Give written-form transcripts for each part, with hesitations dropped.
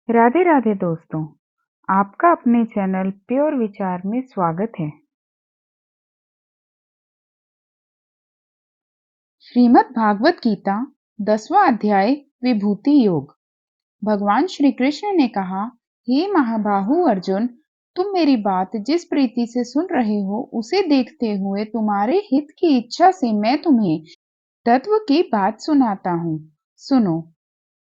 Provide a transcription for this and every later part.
राधे राधे दोस्तों, आपका अपने चैनल प्योर विचार में स्वागत है। श्रीमद् भागवत गीता 10वां अध्याय विभूति योग। भगवान श्री कृष्ण ने कहा, हे महाबाहु अर्जुन, तुम मेरी बात जिस प्रीति से सुन रहे हो उसे देखते हुए तुम्हारे हित की इच्छा से मैं तुम्हें तत्व की बात सुनाता हूँ। सुनो।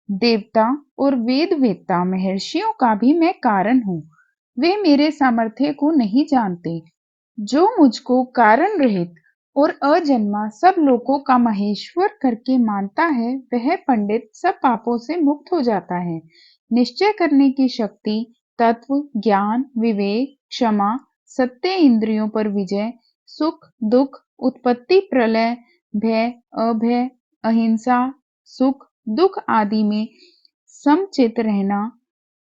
देवता और वेद वेत्ता महर्षियों का भी मैं कारण हूँ। वे मेरे सामर्थ्य को नहीं जानते। जो मुझको कारण रहित और अजन्मा सब लोगों का महेश्वर करके मानता है, वह पंडित सब पापों से मुक्त हो जाता है। निश्चय करने की शक्ति, तत्व ज्ञान, विवेक, क्षमा, सत्य, इंद्रियों पर विजय, सुख दुख, उत्पत्ति प्रलय, भय अभय, अहिंसा, सुख दुख आदि में समचित रहना,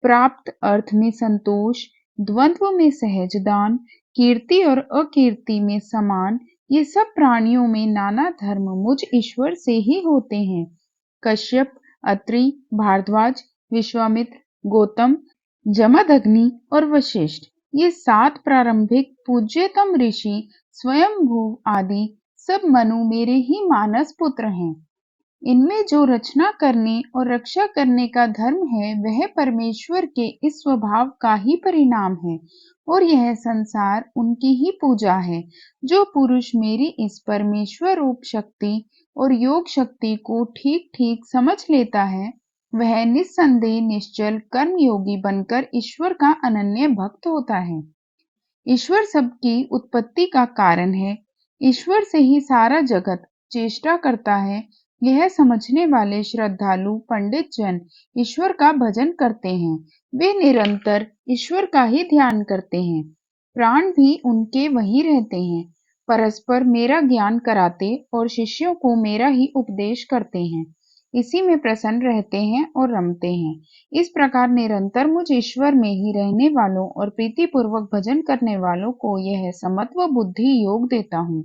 प्राप्त अर्थ में संतोष, द्वंद्व में सहजदान, कीर्ति और अकीर्ति में समान, ये सब प्राणियों में नाना धर्म मुझ ईश्वर से ही होते हैं। कश्यप, अत्रि, भारद्वाज, विश्वामित्र, गौतम, जमदग्नि और वशिष्ठ, ये 7 प्रारंभिक पूज्यतम ऋषि, स्वयंभू आदि सब मनु मेरे ही मानस पुत्र हैं। इनमें जो रचना करने और रक्षा करने का धर्म है, वह परमेश्वर के इस स्वभाव का ही परिणाम है, और यह संसार उनकी ही पूजा है। जो पुरुष मेरी इस परमेश्वर रूप शक्ति और योग शक्ति को ठीक ठीक समझ लेता है, वह निस्संदेह निश्चल कर्म योगी बनकर ईश्वर का अनन्य भक्त होता है। ईश्वर सबकी उत्पत्ति का कारण है। ईश्वर से ही सारा जगत चेष्टा करता है। यह समझने वाले श्रद्धालु पंडित जन ईश्वर का भजन करते हैं। वे निरंतर ईश्वर का ही ध्यान करते हैं। प्राण भी उनके वहीं रहते हैं। परस्पर मेरा ज्ञान कराते और शिष्यों को मेरा ही उपदेश करते हैं। इसी में प्रसन्न रहते हैं और रमते हैं। इस प्रकार निरंतर मुझ ईश्वर में ही रहने वालों और प्रीतिपूर्वक भजन करने वालों को यह समत्व बुद्धि योग देता हूँ,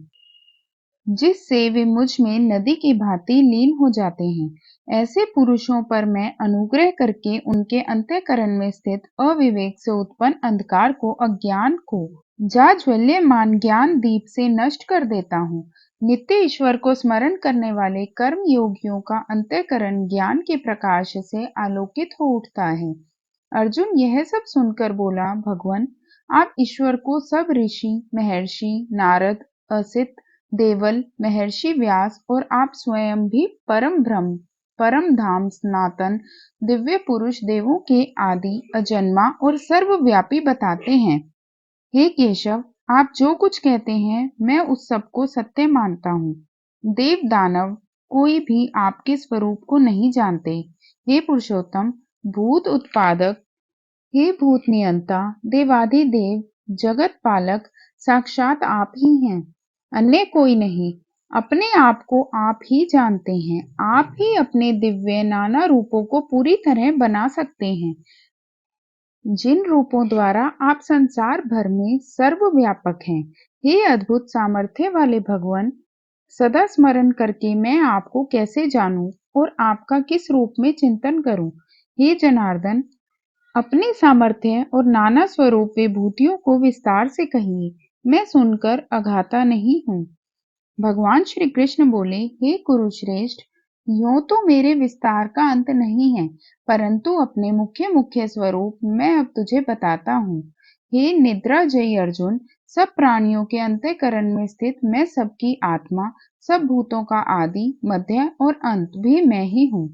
जिससे वे मुझ में नदी की भांति लीन हो जाते हैं। ऐसे पुरुषों पर मैं अनुग्रह करके उनके अंतःकरण में स्थित अविवेक से उत्पन्न अंधकार को, अज्ञान को जाज्वल्यमान ज्ञान दीप से नष्ट कर देता हूँ। नित्य ईश्वर को स्मरण करने वाले कर्म योगियों का अंतःकरण ज्ञान के प्रकाश से आलोकित हो उठता है। अर्जुन यह सब सुनकर बोला, भगवान, आप ईश्वर को सब ऋषि, महर्षि, नारद, असित, देवल, महर्षि व्यास और आप स्वयं भी परम ब्रह्म, परम धाम, सनातन, दिव्य पुरुष, देवों के आदि, अजन्मा और सर्वव्यापी बताते हैं। हे केशव, आप जो कुछ कहते हैं, मैं उस सब को सत्य मानता हूँ। देव दानव कोई भी आपके स्वरूप को नहीं जानते। हे पुरुषोत्तम, भूत उत्पादक, हे भूत नियंता, देवाधिदेव, जगत पालक, साक्षात आप ही हैं, अन्य कोई नहीं। अपने आप को आप ही जानते हैं। आप ही अपने दिव्य नाना रूपों को पूरी तरह बना सकते हैं, जिन रूपों द्वारा आप संसार भर में सर्वव्यापक हैं। हे अद्भुत सामर्थ्य वाले भगवान, सदा स्मरण करके मैं आपको कैसे जानूं और आपका किस रूप में चिंतन करूं। हे जनार्दन, अपने सामर्थ्य और नाना स्वरूप विभूतियों को विस्तार से कहिए, मैं सुनकर अघाता नहीं हूँ। भगवान श्री कृष्ण बोले, हे कुरुश्रेष्ठ, यूं तो मेरे विस्तार का अंत नहीं है, परंतु अपने मुख्य मुख्य स्वरूप मैं अब तुझे बताता हूँ। हे निद्रा जय अर्जुन, सब प्राणियों के अंतःकरण में स्थित मैं सबकी आत्मा, सब भूतों का आदि, मध्य और अंत भी मैं ही हूँ।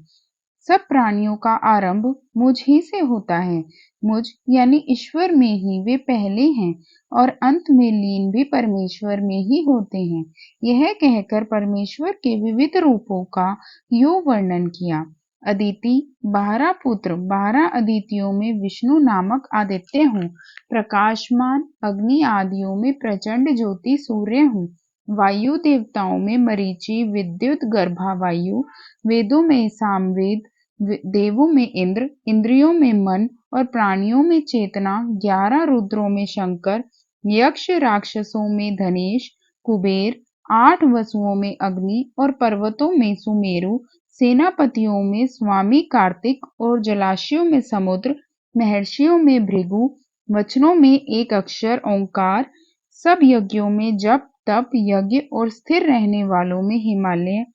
सब प्राणियों का आरंभ मुझ ही से होता है। मुझ यानी ईश्वर में ही वे पहले हैं और अंत में लीन भी परमेश्वर में ही होते हैं। यह कहकर परमेश्वर के विविध रूपों का यो वर्णन किया। अदिति 12 पुत्र, 12 अदितियों में विष्णु नामक आदित्य हूँ। प्रकाशमान अग्नि आदियों में प्रचंड ज्योति सूर्य हूँ। वायु देवताओं में मरीचि, विद्युत गर्भा वायु, वेदों में सामवेद, देवों में इंद्र, इंद्रियों में मन और प्राणियों में चेतना, 11 रुद्रों में शंकर, यक्ष राक्षसों में धनेश, कुबेर, 8 वसुओं में अग्नि और पर्वतों में सुमेरु, सेनापतियों में स्वामी कार्तिक और जलाशयों में समुद्र, महर्षियों में भृगु, वचनों में एक अक्षर ओंकार, सब यज्ञों में जप तप यज्ञ और स्थिर रहने वालों में हिमालय,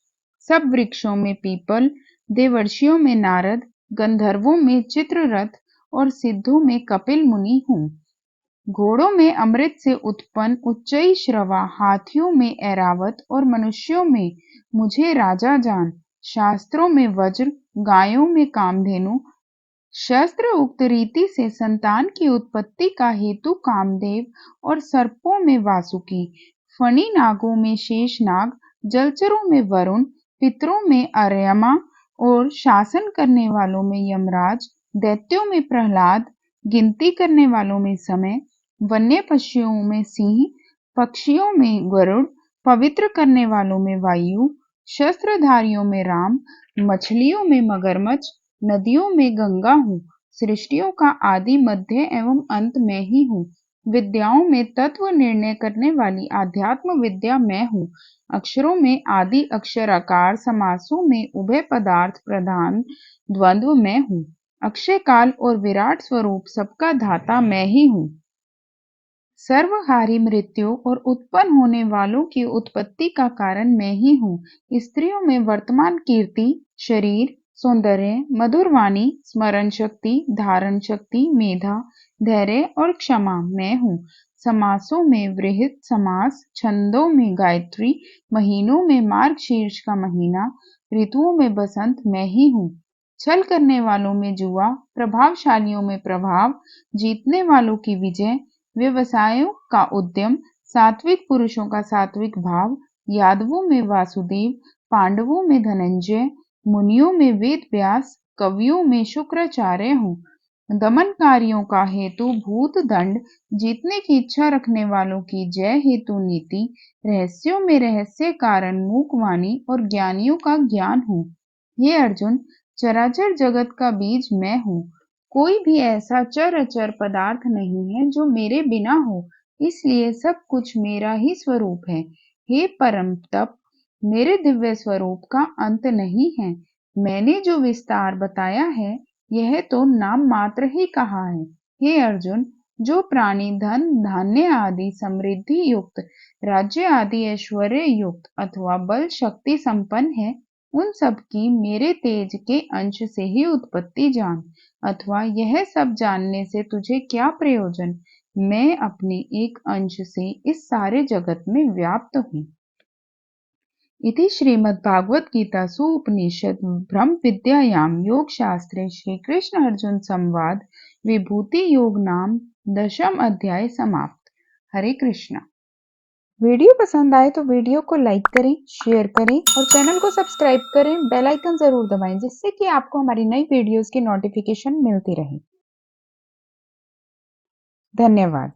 सब वृक्षों में पीपल, देवर्षियों में नारद, गंधर्वों में चित्ररथ और सिद्धों में कपिल मुनि हूँ। घोड़ों में अमृत से उत्पन्न उच्चई श्रवा, हाथियों में ऐरावत और मनुष्यों में मुझे राजा जान। शास्त्रों में वज्र, गायों में कामधेनु, शस्त्र उक्त रीति से संतान की उत्पत्ति का हेतु कामदेव और सर्पों में वासुकी, फणी नागों में शेषनाग, जलचरों में वरुण, पितरों में अर्यमा और शासन करने वालों में यमराज, दैत्यों में प्रहलाद, गिनती करने वालों में समय, वन्य पशुओं में सिंह, पक्षियों में गरुड़, पवित्र करने वालों में वायु, शस्त्रधारियों में राम, मछलियों में मगरमच्छ, नदियों में गंगा हूँ। सृष्टियों का आदि मध्य एवं अंत मैं ही हूँ। विद्याओं में तत्व निर्णय करने वाली आध्यात्म विद्या मैं हूँ। अक्षरों में आदि अक्षर आकार, समासों में उभय पदार्थ प्रधान द्वंद्व मैं हूँ। अक्षय काल और विराट स्वरूप सबका धाता मैं ही हूँ। सर्वहारी मृत्यु और उत्पन्न होने वालों की उत्पत्ति का कारण मैं ही हूँ। स्त्रियों में वर्तमान कीर्ति, शरीर, सौंदर्य, मधुर वाणी, स्मरण शक्ति, धारण शक्ति, मेधा, धैर्य और क्षमा मैं हूँ। समासों में वृहत समास, छंदों में गायत्री, महीनों में मार्गशीर्ष का महीना, ऋतुओं में बसंत मैं ही हूँ। छल करने वालों में जुआ, प्रभावशालियों में प्रभाव, जीतने वालों की विजय, व्यवसायों का उद्यम, सात्विक पुरुषों का सात्विक भाव, यादवों में वासुदेव, पांडवों में धनंजय, मुनियों में वेद व्यास, कवियों में शुक्राचार्य हूँ। दमनकारियों का हेतु भूत दंड, जीतने की इच्छा रखने वालों की जय हेतु नीति, रहस्यों में रहस्य कारण मूकवाणी और ज्ञानियों का ज्ञान हूँ। हे अर्जुन, चराचर जगत का बीज मैं हूँ। कोई भी ऐसा चर अचर पदार्थ नहीं है जो मेरे बिना हो, इसलिए सब कुछ मेरा ही स्वरूप है। हे परम तप, मेरे दिव्य स्वरूप का अंत नहीं है। मैंने जो विस्तार बताया है, यह तो नाम मात्र ही कहा है। हे अर्जुन, जो प्राणी धन धान्य आदि समृद्धि युक्त, राज्य आदि ऐश्वर्य युक्त अथवा बल शक्ति संपन्न है, उन सब की मेरे तेज के अंश से ही उत्पत्ति जान। अथवा यह सब जानने से तुझे क्या प्रयोजन? मैं अपने एक अंश से इस सारे जगत में व्याप्त हूँ। इति श्रीमद्भागवद्गीतासु उपनिषद् ब्रह्म विद्यायां योगशास्त्रे श्रीकृष्ण अर्जुन संवाद विभूति योग नाम 10वां अध्याय समाप्त। हरे कृष्णा। वीडियो पसंद आए तो वीडियो को लाइक करें, शेयर करें और चैनल को सब्सक्राइब करें। बेल आइकन जरूर दबाएं जिससे कि आपको हमारी नई वीडियोस की नोटिफिकेशन मिलती रहे। धन्यवाद।